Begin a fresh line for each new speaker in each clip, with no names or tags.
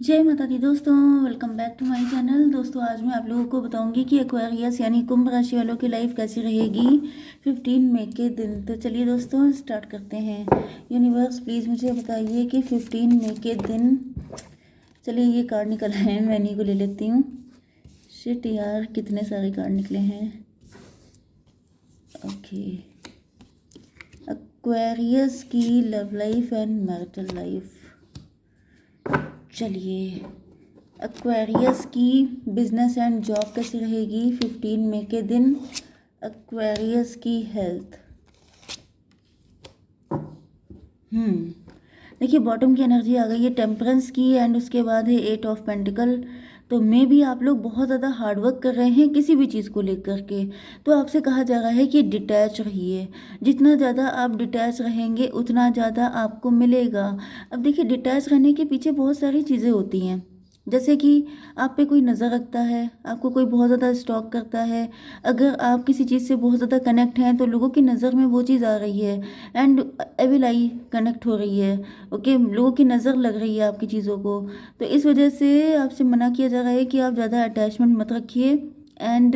जय माता दी दोस्तों, welcome back to my channel. दोस्तों आज मैं आप लोगों को बताऊंगी कि एक्वेरियस यानी कुंभ राशि वालों की लाइफ कैसी रहेगी 15 मई के दिन। तो चलिए दोस्तों स्टार्ट करते हैं। यूनिवर्स प्लीज़ मुझे बताइए कि 15 मई के दिन, चलिए ये कार्ड निकल आए हैं, मैं इन्हीं को ले लेती हूँ। शिट यार, कितने सारे कार्ड निकले हैं। ओके, एक्वेरियस की love life and marital life. चलिए, एक्वेरियस की बिजनेस एंड जॉब कैसी रहेगी 15 मई के दिन। एक्वेरियस की हेल्थ, देखिए बॉटम की एनर्जी आ गई है टेम्परेंस की, एंड उसके बाद है 8 ऑफ पेंटिकल। तो मे भी आप लोग बहुत ज़्यादा हार्डवर्क कर रहे हैं किसी भी चीज़ को लेकर के। तो आपसे कहा जा रहा है कि डिटैच रहिए। जितना ज़्यादा आप डिटैच रहेंगे उतना ज़्यादा आपको मिलेगा। अब देखिए, डिटैच रहने के पीछे बहुत सारी चीज़ें होती हैं, जैसे कि आप पे कोई नज़र रखता है, आपको कोई बहुत ज़्यादा स्टॉक करता है। अगर आप किसी चीज़ से बहुत ज़्यादा कनेक्ट हैं तो लोगों की नज़र में वो चीज़ आ रही है, एंड एविल आई कनेक्ट हो रही है। ओके, लोगों की नज़र लग रही है आपकी चीज़ों को। तो इस वजह से आपसे मना किया जा रहा है कि आप ज़्यादा अटैचमेंट मत रखिए। एंड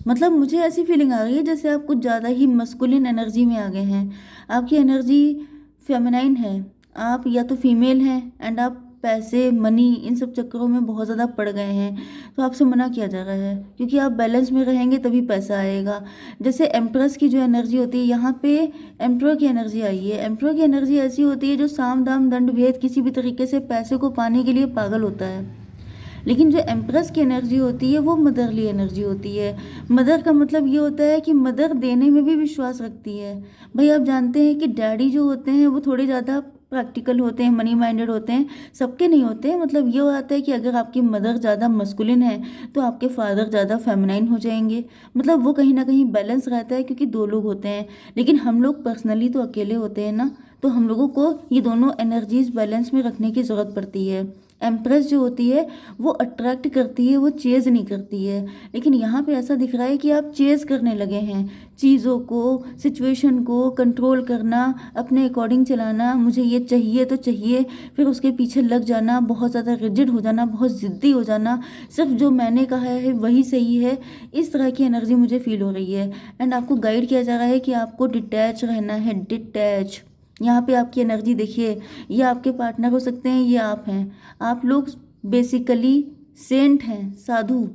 मतलब मुझे ऐसी फीलिंग आ रही है जैसे आप कुछ ज़्यादा ही मस्कुलिन एनर्जी में आ गए हैं। आपकी एनर्जी फेमिनाइन है, आप या तो फीमेल हैं, एंड आप पैसे मनी इन सब चक्करों में बहुत ज़्यादा पड़ गए हैं। तो आपसे मना किया जा रहा है, क्योंकि आप बैलेंस में रहेंगे तभी पैसा आएगा। जैसे एम्प्रेस की जो एनर्जी होती है, यहाँ पे एम्प्रो की एनर्जी आई है। एम्प्रो की एनर्जी ऐसी होती है जो साम दाम दंड भेद किसी भी तरीके से पैसे को पाने के लिए पागल होता है। लेकिन जो एम्प्रेस की एनर्जी होती है वो मदरली एनर्जी होती है। मदर का मतलब ये होता है कि मदर देने में भी विश्वास रखती है। भाई आप जानते हैं कि डैडी जो होते हैं वो थोड़े ज़्यादा प्रैक्टिकल होते हैं, मनी माइंडेड होते हैं। सबके नहीं होते हैं। मतलब ये आता है कि अगर आपकी मदर ज़्यादा मस्कुलिन है तो आपके फादर ज़्यादा फेमिनाइन हो जाएंगे। मतलब वो कहीं ना कहीं बैलेंस रहता है, क्योंकि दो लोग होते हैं। लेकिन हम लोग पर्सनली तो अकेले होते हैं ना, तो हम लोगों को ये दोनों एनर्जीज बैलेंस में रखने की ज़रूरत पड़ती है। एम्प्रेस जो होती है वो अट्रैक्ट करती है, वो चेज नहीं करती है। लेकिन यहाँ पे ऐसा दिख रहा है कि आप चेज करने लगे हैं चीज़ों को, सिचुएशन को कंट्रोल करना, अपने अकॉर्डिंग चलाना। मुझे ये चाहिए तो चाहिए, फिर उसके पीछे लग जाना, बहुत ज़्यादा रिजिड हो जाना, बहुत ज़िद्दी हो जाना, सिर्फ जो मैंने कहा है वही सही है। इस तरह की एनर्जी मुझे फील हो रही है। एंड आपको गाइड किया जा रहा है कि आपको डिटैच रहना है, डिटैच। यहाँ पे आपकी एनर्जी देखिए, ये आपके पार्टनर हो सकते हैं, ये आप हैं। आप लोग बेसिकली सेंट हैं, साधु।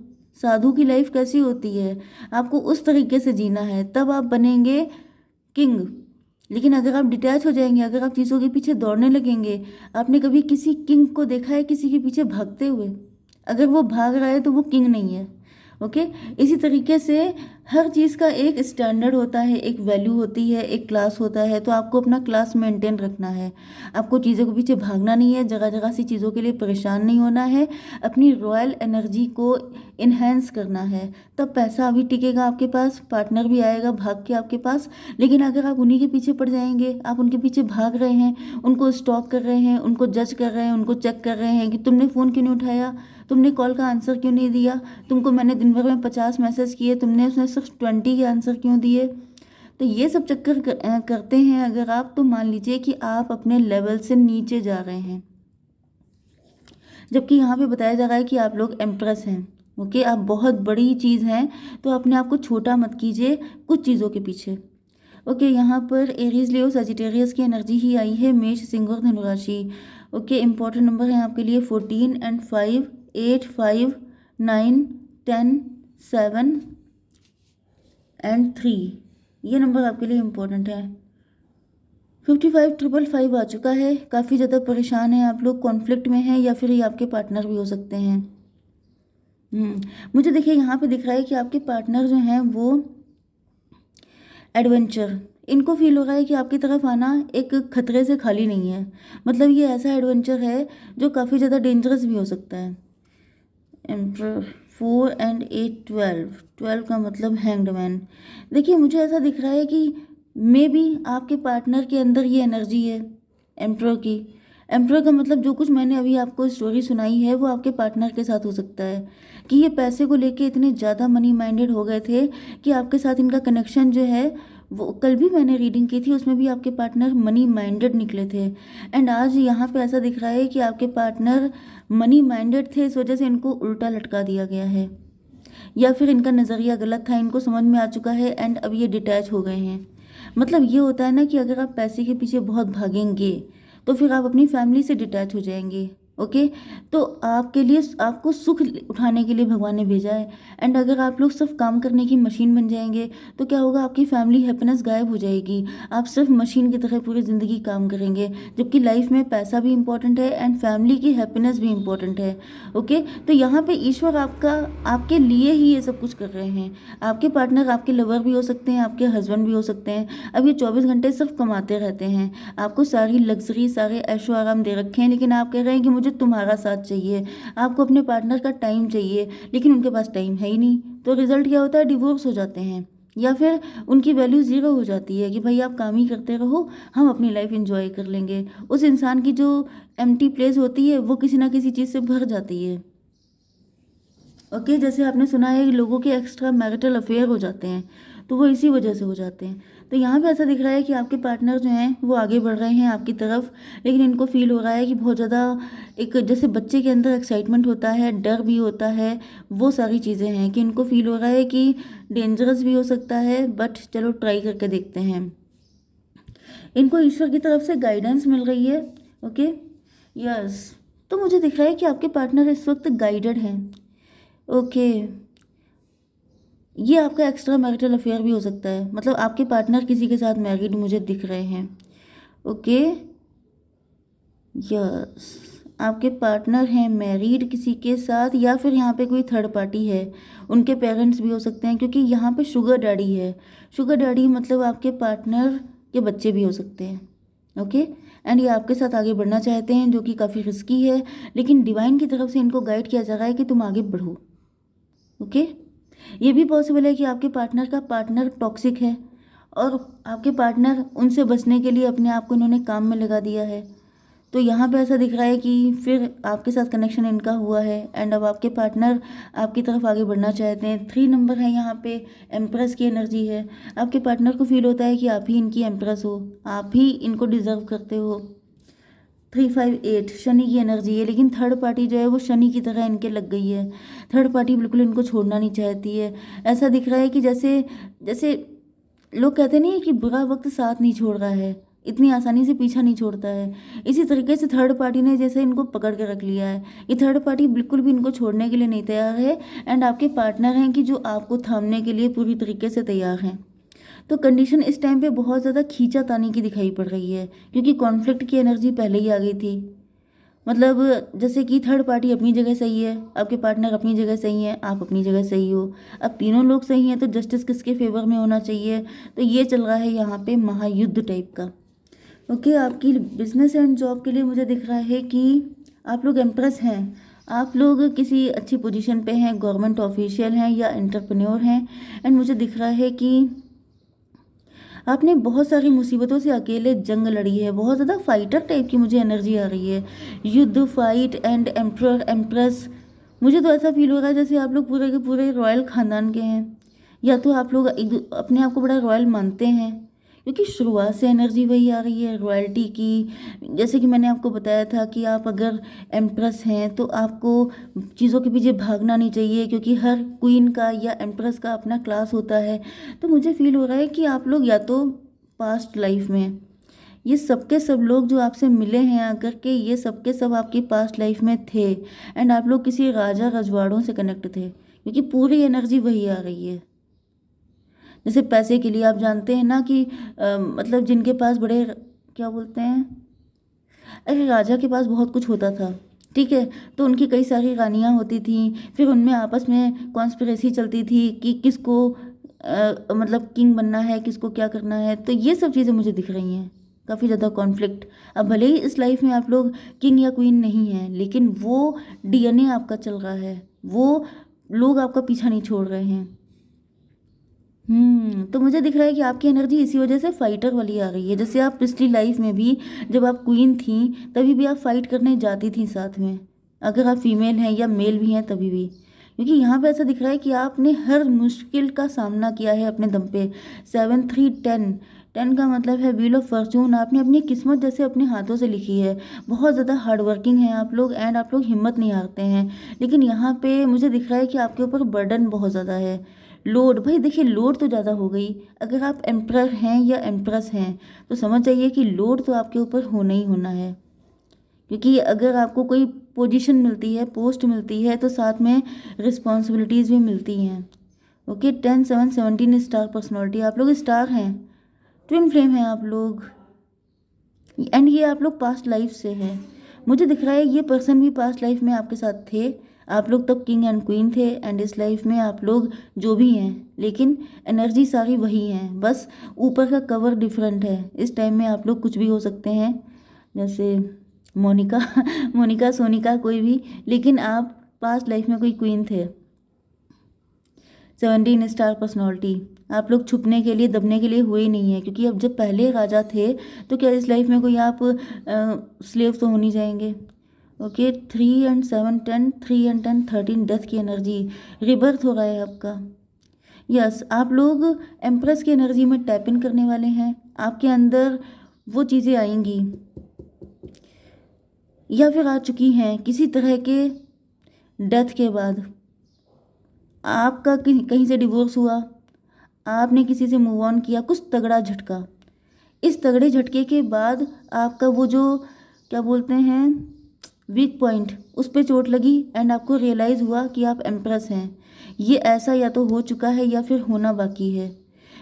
साधु की लाइफ कैसी होती है, आपको उस तरीके से जीना है, तब आप बनेंगे किंग। लेकिन अगर आप डिटैच हो जाएंगे, अगर आप चीज़ों के पीछे दौड़ने लगेंगे, आपने कभी किसी किंग को देखा है किसी के पीछे भागते हुए? अगर वो भाग रहा है तो वो किंग नहीं है। ओके, इसी तरीके से हर चीज़ का एक स्टैंडर्ड होता है, एक वैल्यू होती है, एक क्लास होता है। तो आपको अपना क्लास मेंटेन रखना है। आपको चीज़ों के पीछे भागना नहीं है, जगह जगह सी चीज़ों के लिए परेशान नहीं होना है। अपनी रॉयल एनर्जी को इन्हेंस करना है, तब पैसा भी टिकेगा आपके पास, पार्टनर भी आएगा भाग के आपके पास। लेकिन अगर आप उन्हीं के पीछे पड़ जाएंगे, आप उनके पीछे भाग रहे हैं, उनको स्टॉक कर रहे हैं, उनको जज कर रहे हैं, उनको चेक कर रहे हैं कि तुमने फ़ोन क्यों नहीं उठाया, तुमने कॉल का आंसर क्यों नहीं दिया, तुमको मैंने दिन भर में 50 मैसेज किए, तुमने उसमें सिर्फ 20 के आंसर क्यों दिए। तो ये सब चक्कर करते हैं अगर आप, तो मान लीजिए कि आप अपने लेवल से नीचे जा रहे हैं। जबकि यहाँ पे बताया जा रहा है कि आप लोग एम्प्रेस हैं। ओके, आप बहुत बड़ी चीज़ हैं, तो अपने आप को छोटा मत कीजिए कुछ चीज़ों के पीछे। ओके, यहाँ पर एरीज लियो सजिटेरियस की एनर्जी ही आई है, मेष सिंह और धनु राशि। ओके, इंपॉर्टेंट नंबर है आपके लिए 14 एंड 5, 8, 5, 9, 10, 7 एंड 3। ये नंबर आपके लिए इम्पोर्टेंट है। 55 555 आ चुका है। काफ़ी ज़्यादा परेशान हैं आप लोग, कॉन्फ्लिक्ट में हैं, या फिर ये आपके पार्टनर भी हो सकते हैं। मुझे देखिए यहाँ पे दिख रहा है कि आपके पार्टनर जो हैं वो एडवेंचर, इनको फील हो रहा है कि आपकी तरफ आना एक खतरे से खाली नहीं है। मतलब ये ऐसा एडवेंचर है जो काफ़ी ज़्यादा डेंजरस भी हो सकता है। एम्पर 4 एंड 8, 12, 12 का मतलब हैंग्ड मैन। देखिए मुझे ऐसा दिख रहा है कि मे बी आपके पार्टनर के अंदर ये एनर्जी है एम्प्रर की। एम्प्रर का मतलब जो कुछ मैंने अभी आपको स्टोरी सुनाई है वो आपके पार्टनर के साथ हो सकता है, कि ये पैसे को लेके इतने ज़्यादा मनी माइंडेड हो गए थे कि आपके साथ इनका कनेक्शन जो है वो कल भी मैंने रीडिंग की थी, उसमें भी आपके पार्टनर मनी माइंडेड निकले थे। एंड आज यहाँ पे ऐसा दिख रहा है कि आपके पार्टनर मनी माइंडेड थे, इस वजह से इनको उल्टा लटका दिया गया है, या फिर इनका नज़रिया गलत था, इनको समझ में आ चुका है एंड अब ये डिटैच हो गए हैं। मतलब ये होता है ना कि अगर आप पैसे के पीछे बहुत भागेंगे तो फिर आप अपनी फैमिली से डिटैच हो जाएंगे। ओके, तो आपके लिए, आपको सुख उठाने के लिए भगवान ने भेजा है। एंड अगर आप लोग सिर्फ काम करने की मशीन बन जाएंगे तो क्या होगा, आपकी फैमिली हैप्पीनेस गायब हो जाएगी। आप सिर्फ मशीन की तरह पूरी ज़िंदगी काम करेंगे, जबकि लाइफ में पैसा भी इंपॉर्टेंट है एंड फैमिली की हैप्पीनेस भी इंपॉर्टेंट है। ओके, तो यहाँ पे ईश्वर आपके लिए ही ये सब कुछ कर रहे हैं। आपके पार्टनर आपके लवर भी हो सकते हैं, आपके हस्बैंड भी हो सकते हैं। अब ये 24 घंटे सिर्फ कमाते रहते हैं, आपको सारी लग्जरी, सारे ऐशो आराम दे रखे हैं, लेकिन आप कह रहे हैं कि मुझे तुम्हारा साथ चाहिए, आपको अपने पार्टनर का टाइम चाहिए, लेकिन उनके पास टाइम है ही नहीं। तो रिजल्ट क्या होता है, डिवोर्स हो जाते हैं, या फिर उनकी वैल्यू ज़ीरो हो जाती है कि भाई आप काम ही करते रहो, हम अपनी लाइफ एंजॉय कर लेंगे। उस इंसान की जो एम्प्टी प्लेस होती है वो किसी ना किसी चीज़ से भर जाती है। ओके, जैसे आपने सुना है कि लोगों के एक्स्ट्रा मैरिटल अफेयर हो जाते हैं, तो वो इसी वजह से हो जाते हैं। तो यहाँ पे ऐसा दिख रहा है कि आपके पार्टनर जो हैं वो आगे बढ़ रहे हैं आपकी तरफ, लेकिन इनको फील हो रहा है कि बहुत ज़्यादा, एक जैसे बच्चे के अंदर एक्साइटमेंट होता है, डर भी होता है, वो सारी चीज़ें हैं कि इनको फील हो रहा है कि डेंजरस भी हो सकता है, बट चलो ट्राई करके देखते हैं। इनको ईश्वर की तरफ से गाइडेंस मिल रही है। ओके, यस, तो मुझे दिख रहा है कि आपके पार्टनर इस वक्त गाइडेड हैं। ओके, ये आपका एक्स्ट्रा मैरिटल अफेयर भी हो सकता है, मतलब आपके पार्टनर किसी के साथ मैरिड मुझे दिख रहे हैं। ओके, यस, आपके पार्टनर हैं मैरिड किसी के साथ, या फिर यहाँ पे कोई थर्ड पार्टी है, उनके पेरेंट्स भी हो सकते हैं, क्योंकि यहाँ पे शुगर डैडी है। शुगर डैडी मतलब आपके पार्टनर के बच्चे भी हो सकते हैं। ओके, एंड ये आपके साथ आगे बढ़ना चाहते हैं, जो कि काफ़ी रिस्की है, लेकिन डिवाइन की तरफ से इनको गाइड किया जा रहा है कि तुम आगे बढ़ो। ओके, ये भी पॉसिबल है कि आपके पार्टनर का पार्टनर टॉक्सिक है और आपके पार्टनर उनसे बचने के लिए अपने आप को इन्होंने काम में लगा दिया है। तो यहाँ पे ऐसा दिख रहा है कि फिर आपके साथ कनेक्शन इनका हुआ है एंड अब आपके पार्टनर आपकी तरफ आगे बढ़ना चाहते हैं। 3 नंबर है यहाँ पे, एम्प्रेस की एनर्जी है। आपके पार्टनर को फील होता है कि आप ही इनकी एम्प्रेस हो, आप ही इनको डिजर्व करते हो। 358 शनि की एनर्जी है, लेकिन थर्ड पार्टी जो है वो शनि की तरह इनके लग गई है। थर्ड पार्टी बिल्कुल इनको छोड़ना नहीं चाहती है। ऐसा दिख रहा है कि जैसे जैसे लोग कहते नहीं है कि बुरा वक्त साथ नहीं छोड़ रहा है, इतनी आसानी से पीछा नहीं छोड़ता है, इसी तरीके से थर्ड पार्टी ने जैसे इनको पकड़ के रख लिया है। ये थर्ड पार्टी बिल्कुल भी इनको छोड़ने के लिए नहीं तैयार है एंड आपके पार्टनर हैं कि जो आपको थामने के लिए पूरी तरीके से तैयार हैं। तो कंडीशन इस टाइम पे बहुत ज़्यादा खींचातानी की दिखाई पड़ रही है, क्योंकि कॉन्फ्लिक्ट की एनर्जी पहले ही आ गई थी। मतलब जैसे कि थर्ड पार्टी अपनी जगह सही है, आपके पार्टनर अपनी जगह सही है, आप अपनी जगह सही हो। अब तीनों लोग सही हैं तो जस्टिस किसके फेवर में होना चाहिए, तो ये चल रहा है यहाँ पे महायुद्ध टाइप का। ओके, आपकी बिजनेस एंड जॉब के लिए मुझे दिख रहा है कि आप लोग एम्प्रेस हैं, आप लोग किसी अच्छी पोजीशन पे हैं, गवर्नमेंट ऑफिशियल हैं या एंटरप्रेन्योर हैं। एंड मुझे दिख रहा है कि आपने बहुत सारी मुसीबतों से अकेले जंग लड़ी है, बहुत ज़्यादा फाइटर टाइप की मुझे एनर्जी आ रही है। युद्ध, फाइट एंड एम्प्रर, एम्प्रेस, मुझे तो ऐसा फील हो रहा है जैसे आप लोग पूरे के पूरे रॉयल ख़ानदान के हैं, या तो आप लोग अपने आप को बड़ा रॉयल मानते हैं, क्योंकि शुरुआत से एनर्जी वही आ रही है रॉयल्टी की। जैसे कि मैंने आपको बताया था कि आप अगर एम्प्रेस हैं तो आपको चीज़ों के पीछे भागना नहीं चाहिए, क्योंकि हर क्वीन का या एम्प्रेस का अपना क्लास होता है। तो मुझे फील हो रहा है कि आप लोग या तो पास्ट लाइफ में, ये सबके सब लोग जो आपसे मिले हैं आकर के, ये सबके सब आपकी पास्ट लाइफ में थे एंड आप लोग किसी राजा रजवाड़ों से कनेक्ट थे, क्योंकि पूरी एनर्जी वही आ रही है। जैसे पैसे के लिए आप जानते हैं ना कि मतलब जिनके पास बड़े, क्या बोलते हैं, अरे राजा के पास बहुत कुछ होता था, ठीक है, तो उनकी कई सारी रानियां होती थी, फिर उनमें आपस में कॉन्स्पिरेसी चलती थी कि किसको मतलब किंग बनना है, किसको क्या करना है। तो ये सब चीज़ें मुझे दिख रही हैं, काफ़ी ज़्यादा कॉन्फ्लिक्ट। अब भले ही इस लाइफ में आप लोग किंग या क्वीन नहीं हैं, लेकिन वो डीएनए आपका चल रहा है, वो लोग आपका पीछा नहीं छोड़ रहे हैं। तो मुझे दिख रहा है कि आपकी एनर्जी इसी वजह से फाइटर वाली आ रही है। जैसे आप पिछली लाइफ में भी जब आप क्वीन थी तभी भी आप फाइट करने जाती थी साथ में, अगर आप फीमेल हैं या मेल भी हैं तभी भी, क्योंकि यहाँ पे ऐसा दिख रहा है कि आपने हर मुश्किल का सामना किया है अपने दम पे। 7 3 10, 10 का मतलब है व्हील ऑफ फॉर्चून। आपने अपनी किस्मत जैसे अपने हाथों से लिखी है। बहुत ज़्यादा हार्ड वर्किंग है आप लोग, एंड आप लोग हिम्मत नहीं हारते हैं। लेकिन यहाँ पे मुझे दिख रहा है कि आपके ऊपर बर्डन बहुत ज़्यादा है, लोड। भाई देखिए, लोड तो ज़्यादा हो गई। अगर आप एम्प्रर हैं या एम्प्रेस हैं तो समझ जाइए कि लोड तो आपके ऊपर होना ही होना है। क्योंकि अगर आपको कोई पोजीशन मिलती है, पोस्ट मिलती है, तो साथ में रिस्पॉन्सिबिलिटीज़ भी मिलती हैं। Okay, 10 7 17 star personality. आप लोग स्टार हैं, ट्विन फ्लेम हैं आप लोग, एंड ये आप लोग पास्ट लाइफ से हैं। मुझे दिख रहा है ये पर्सन भी पास्ट लाइफ में आपके साथ थे। आप लोग तब किंग एंड क्वीन थे, एंड इस लाइफ में आप लोग जो भी हैं, लेकिन एनर्जी सारी वही हैं, बस ऊपर का कवर डिफरेंट है। इस टाइम में आप लोग कुछ भी हो सकते हैं, जैसे मोनिका मोनिका, सोनिका, कोई भी, लेकिन आप पास्ट लाइफ में कोई क्वीन थे। 17 स्टार पर्सनैलिटी। आप लोग छुपने के लिए, दबने के लिए हुए ही नहीं है, क्योंकि अब जब पहले राजा थे तो क्या इस लाइफ में कोई आप स्लेव तो हो नहीं जाएंगे। ओके, 3 एंड 7 10, 3 एंड 10 13, डेथ की एनर्जी, रिबर्थ हो रहा है आपका। यस, आप लोग एम्प्रेस की एनर्जी में टैप इन करने वाले हैं। आपके अंदर वो चीज़ें आएंगी या फिर आ चुकी हैं किसी तरह के डेथ के बाद। आपका कहीं से डिवोर्स हुआ, आपने किसी से मूव ऑन किया, कुछ तगड़ा झटका। इस तगड़े झटके के बाद आपका वो जो क्या बोलते हैं वीक पॉइंट, उस पर चोट लगी, एंड आपको रियलाइज़ हुआ कि आप एम्प्रेस हैं। ये ऐसा या तो हो चुका है या फिर होना बाकी है।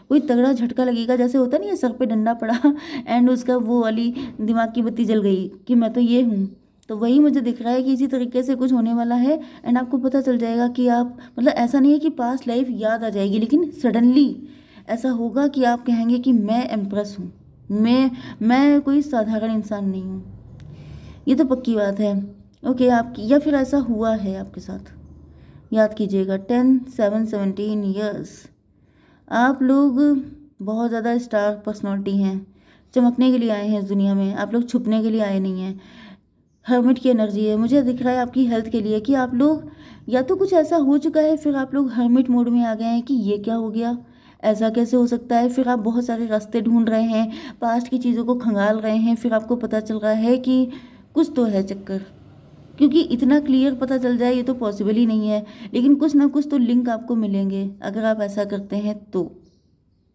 कोई तगड़ा झटका लगेगा, जैसे होता नहीं है सर पे डंडा पड़ा एंड उसका वो वाली दिमाग की बत्ती जल गई कि मैं तो ये हूँ। तो वही मुझे दिख रहा है कि इसी तरीके से कुछ होने वाला है, एंड आपको पता चल जाएगा कि आप, मतलब ऐसा नहीं है कि पास्ट लाइफ याद आ जाएगी, लेकिन सडनली ऐसा होगा कि आप कहेंगे कि मैं एम्प्रेस हूँ, मैं कोई साधारण इंसान नहीं हूँ। ये तो पक्की बात है। ओके, आपकी या फिर ऐसा हुआ है आपके साथ, याद कीजिएगा। 10 7 17 ईयर्स। आप लोग बहुत ज़्यादा स्टार पर्सनालिटी हैं, चमकने के लिए आए हैं इस दुनिया में, आप लोग छुपने के लिए आए नहीं हैं। हर्मिट की एनर्जी है, मुझे दिख रहा है आपकी हेल्थ के लिए कि आप लोग या तो कुछ ऐसा हो चुका है, फिर आप लोग हर्मिट मोड में आ गए हैं कि ये क्या हो गया, ऐसा कैसे हो सकता है। फिर आप बहुत सारे रास्ते ढूंढ रहे हैं, पास्ट की चीज़ों को खंगाल रहे हैं, फिर आपको पता चल रहा है कि कुछ तो है चक्कर। क्योंकि इतना क्लियर पता चल जाए ये तो पॉसिबल ही नहीं है, लेकिन कुछ ना कुछ तो लिंक आपको मिलेंगे अगर आप ऐसा करते हैं तो,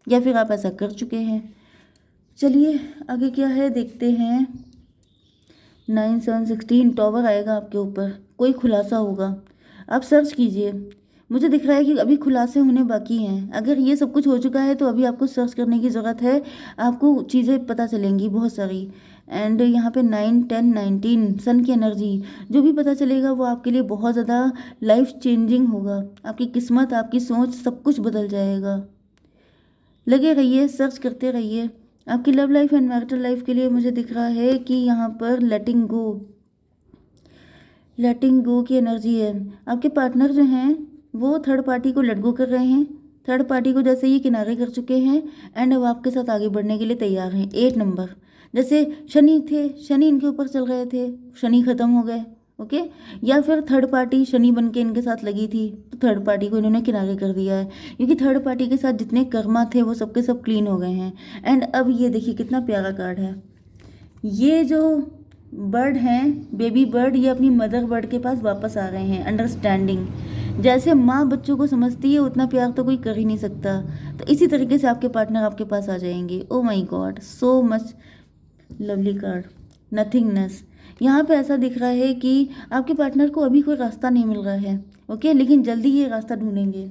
या फिर आप ऐसा कर चुके हैं। चलिए आगे क्या है देखते हैं। 9 7 16 टॉवर आएगा आपके ऊपर, कोई खुलासा होगा। आप सर्च कीजिए, मुझे दिख रहा है कि अभी खुलासे होने बाकी हैं। अगर ये सब कुछ हो चुका है तो अभी आपको सर्च करने की ज़रूरत है, आपको चीज़ें पता चलेंगी बहुत सारी। एंड यहाँ पे 9 10 19 सन की एनर्जी, जो भी पता चलेगा वो आपके लिए बहुत ज़्यादा लाइफ चेंजिंग होगा। आपकी किस्मत, आपकी सोच, सब कुछ बदल जाएगा। लगे रहिए, सर्च करते रहिए। आपकी love life and marital life के लिए मुझे दिख रहा है कि यहाँ पर लेटिंग गो की एनर्जी है। आपके पार्टनर जो हैं वो थर्ड पार्टी को लेट गो कर रहे हैं, थर्ड पार्टी को जैसे ये किनारे कर चुके हैं, एंड अब आपके साथ आगे बढ़ने के लिए तैयार हैं। 8 नंबर, जैसे शनि थे, शनि इनके ऊपर चल रहे थे, शनि खत्म हो गए। ओके, या फिर थर्ड पार्टी शनि बन के इनके साथ लगी थी, तो थर्ड पार्टी को इन्होंने किनारे कर दिया है, क्योंकि थर्ड पार्टी के साथ जितने कर्मा थे वो सबके सब क्लीन हो गए हैं। एंड अब ये देखिए कितना प्यारा कार्ड है। ये जो बर्ड हैं, बेबी बर्ड, ये अपनी मदर बर्ड के पास वापस आ रहे हैं। अंडरस्टैंडिंग, जैसे माँ बच्चों को समझती है उतना प्यार तो कोई कर ही नहीं सकता, तो इसी तरीके से आपके पार्टनर आपके पास आ जाएंगे। Oh my God, so much lovely card. Nothingness, यहाँ पे ऐसा दिख रहा है कि आपके पार्टनर को अभी कोई रास्ता नहीं मिल रहा है। ओके, लेकिन जल्दी ये रास्ता ढूंढेंगे।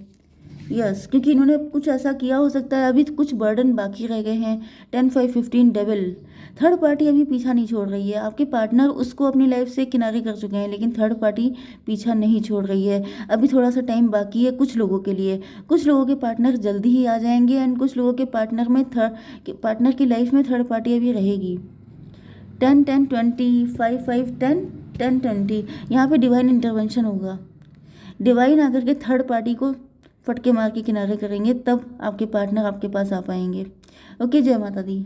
यस, क्योंकि इन्होंने कुछ ऐसा किया, हो सकता है अभी कुछ बर्डन बाकी रह गए हैं। 10 5 15 डेविल, थर्ड पार्टी अभी पीछा नहीं छोड़ रही है। आपके पार्टनर उसको अपनी लाइफ से किनारे कर चुके हैं, लेकिन थर्ड पार्टी पीछा नहीं छोड़ रही है। अभी थोड़ा सा टाइम बाकी है कुछ लोगों के लिए। कुछ लोगों के पार्टनर जल्दी ही आ जाएंगे, एंड कुछ लोगों के पार्टनर की लाइफ में थर्ड पार्टी अभी रहेगी। 10 10 20 5 5 10 10 20, यहाँ पे डिवाइन इंटरवेंशन होगा। डिवाइन आकर के थर्ड पार्टी को फटके मार के किनारे करेंगे, तब आपके पार्टनर आपके पास आ पाएंगे। ओके, जय माता दी।